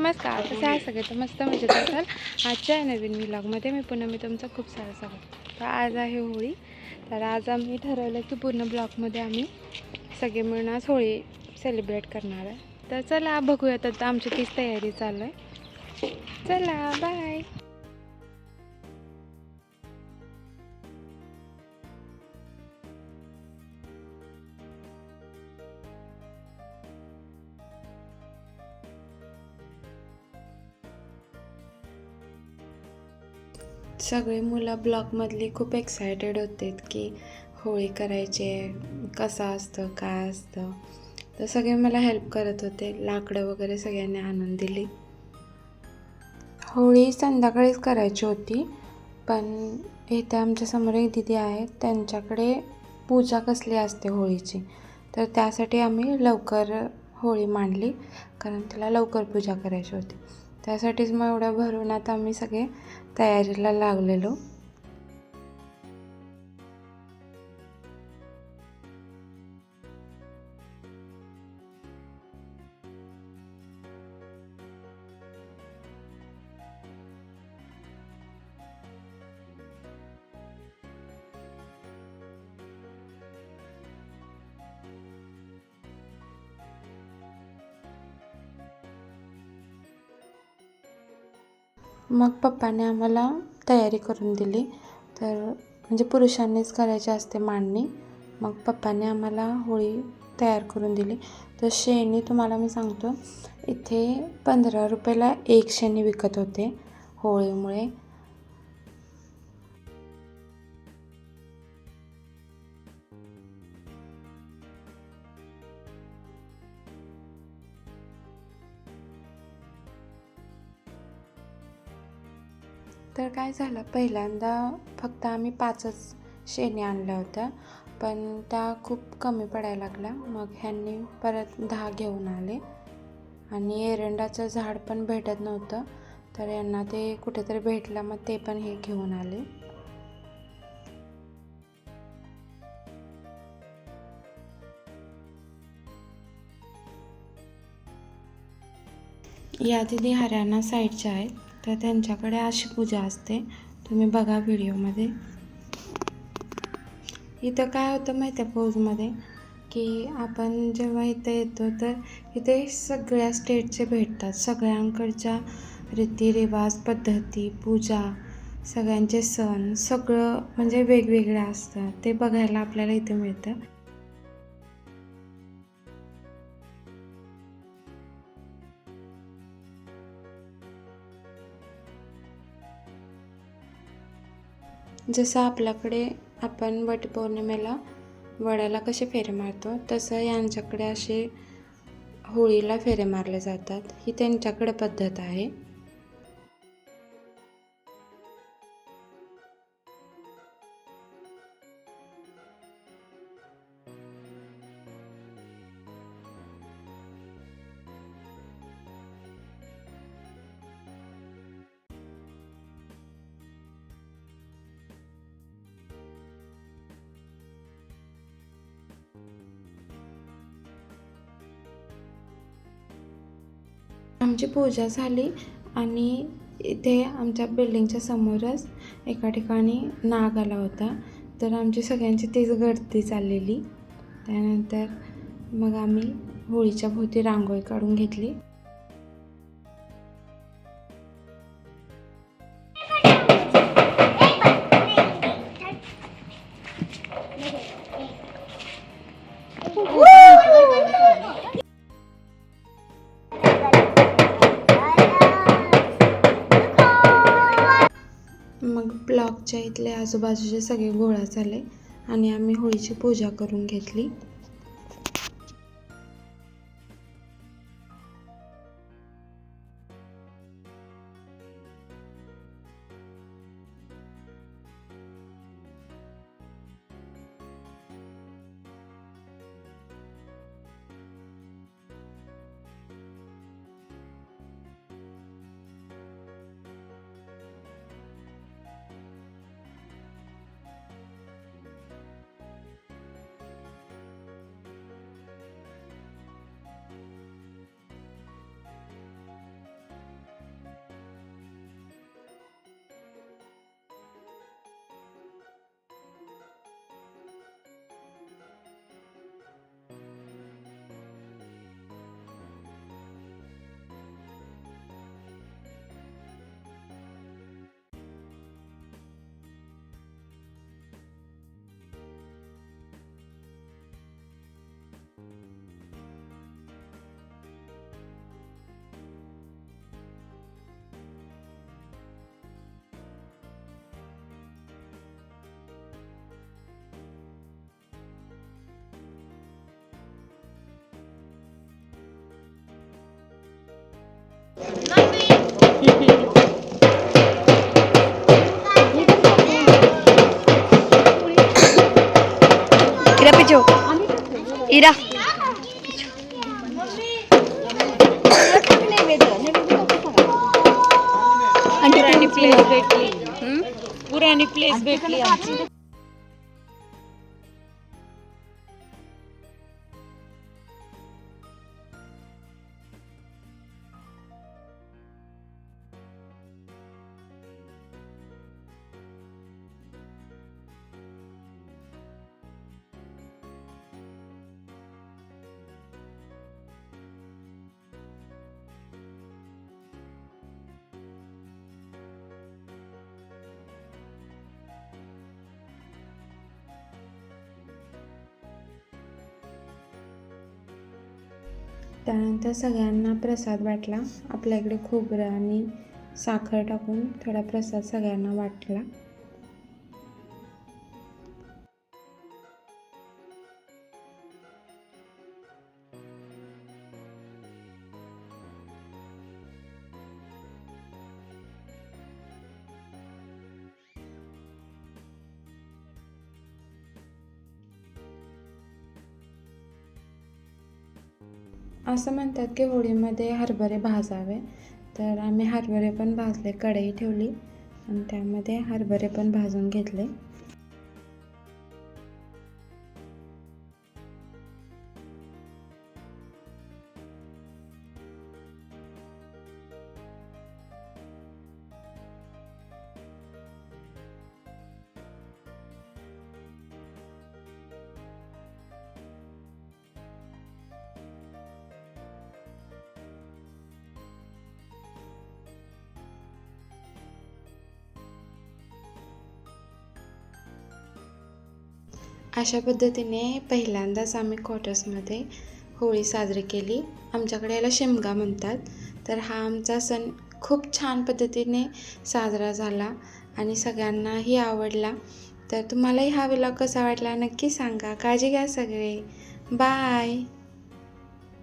नमस्कार, कसं आहे सगळे तर मस्त मजेत असाल. आजच्या नवीन व्लॉगमध्ये मी तुमचं खूप सारं स्वागत. तर आज आहे होळी. तर आज आम्ही ठरवलं की पूर्ण ब्लॉकमध्ये आम्ही सगळे मिळून आज होळी सेलिब्रेट करणार आहे. तर चला बघूयात, आता आमची तीच तयारी चालू आहे. चला बाय. सगळे मुलं ब्लॉकमधली खूप एक्सायटेड होते की होळी करायची आहे, कसं असतं काय असतं. तर सगळे मला हेल्प करत होते, लाकडं वगैरे सगळ्यांनी आणून दिली. होळी संध्याकाळीच करायची होती, पण इथे आमच्यासमोर एक दीदी आहे, त्यांच्याकडे पूजा कसली असते होळीची, तर त्यासाठी आम्ही लवकर होळी मांडली, कारण त्याला लवकर पूजा करायची होती. त्यासाठीच मग एवढ्या भरूनात आम्ही सगळे तयारीला लागलेलो. मग पप्पाने आम्हाला तयारी करून दिली, तर म्हणजे पुरुषांनीच करायची असते मांडणी. मग पप्पाने आम्हाला होळी तयार करून दिली. तर शेणी तुम्हाला मी सांगतो, इथे 15 रुपयाला एक शेणी विकत होते होळीमुळे. तर काय झालं, पहिल्यांदा फक्त आम्ही 5च शेणी आणल्या होत्या, पण त्या खूप कमी पडायला लागल्या. मग ह्यांनी परत 10 घेऊन आले. आणि एरंडाचं झाड पण भेटत नव्हतं, तर यांना ते कुठेतरी भेटलं, मग ते पण हे घेऊन आले. या दिदी हरियाणा साईडच्या आहेत, तर त्यांच्याकडे अशी पूजा असते, तुम्ही बघा व्हिडिओमध्ये. इथं काय होतं माहिती आहे फौजमध्ये, की आपण जेव्हा इथं येतो तर इथे सगळ्या स्टेटचे भेटतात. सगळ्यांकडच्या रीतिरिवाज, पद्धती, पूजा, सगळ्यांचे सण सगळं म्हणजे वेगवेगळं असतं, ते बघायला आपल्याला इथे मिळतं. जसं आपल्याकडे आपण वटपौर्णिमेला वडाला कसे फेरे मारतो, तसं यांच्याकडे असे होळीला फेरे मारले जातात. ही त्यांच्याकडे पद्धत आहे. आमची पूजा झाली आणि इथे आमच्या बिल्डिंगच्या समोरच एका ठिकाणी नाग आला होता, तर आमची सगळ्यांची तीच गर्दी चाललेली. त्यानंतर मग आम्ही होळीच्या भोवती रांगोळी काढून घेतली. मग ब्लॉकच्या इथले आजूबाजूचे सगळे गोळा झाले आणि आम्ही होळीची पूजा करून घेतली. इरा पिचो इरा पुराणी प्लेस भेटली पुराणी प्लेस भेटली आमची. त्यानंतर सगळ्यांना प्रसाद वाटला. आपल्या इकडे खोबरं आणि साखर टाकून थोडा प्रसाद सगळ्यांना वाटला. असं म्हणतात की होळीमध्ये हरभरे भाजावे, तर आम्ही हरभरे पण भाजले. कढई ठेवली आणि त्यामध्ये हरभरे पण भाजून घेतले. अशा पद्धतीने पहिल्यांदाच आम्ही क्वार्टर्समध्ये होळी साजरी केली. आमच्याकडे याला शिमगा म्हणतात. तर हा आमचा सण खूप छान पद्धतीने साजरा झाला आणि सगळ्यांनाही आवडला. तर तुम्हालाही हा व्लॉग कसा वाटला नक्की सांगा. काळजी घ्या सगळे. बाय.